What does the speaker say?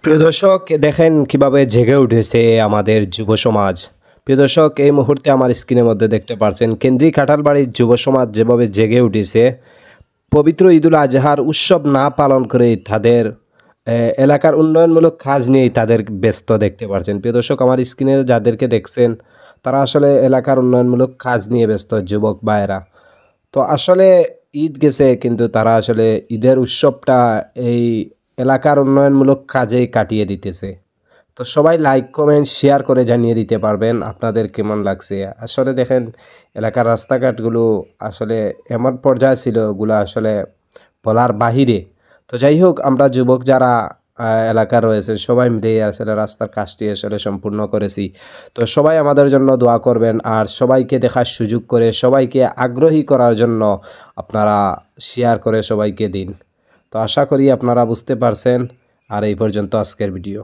প্রিয় দর্শক, দেখেন কিভাবে জেগে উঠেছে আমাদের যুব সমাজ। প্রিয় দর্শক, এই মুহূর্তে আমার স্ক্রিনের মধ্যে দেখতে পাচ্ছেন কেন্দ্রীয় কাঁঠালবাড়ির যুব সমাজ যেভাবে জেগে উঠেছে। পবিত্র ঈদুল আজহার উৎসব না পালন করে তাদের এলাকার উন্নয়নমূলক কাজ নিয়েই তাদের ব্যস্ত দেখতে পাচ্ছেন। প্রিয় দর্শক, আমার স্ক্রিনে যাদেরকে দেখছেন তারা আসলে এলাকার উন্নয়নমূলক কাজ নিয়ে ব্যস্ত যুবক ভাইয়েরা। তো আসলে ঈদ গেছে, কিন্তু তারা আসলে ঈদের উৎসবটা এই এলাকার উন্নয়নমূলক কাজেই কাটিয়ে দিতেছে। তো সবাই লাইক কমেন্ট শেয়ার করে জানিয়ে দিতে পারবেন আপনাদের কেমন লাগছে। আসলে দেখেন এলাকার রাস্তাঘাটগুলো আসলে এমন পর্যায়ে ছিল, ওগুলো আসলে বলার বাহিরে। তো যাই হোক, আমরা যুবক যারা এলাকা রয়েছে সবাই মিলে আসলে রাস্তার কাজটি আসলে সম্পূর্ণ করেছি। তো সবাই আমাদের জন্য দোয়া করবেন, আর সবাইকে দেখার সুযোগ করে সবাইকে আগ্রহী করার জন্য আপনারা শেয়ার করে সবাইকে দিন। তো আশা করি আপনারা বুঝতে পারছেন। আর এই পর্যন্ত আজকের ভিডিও।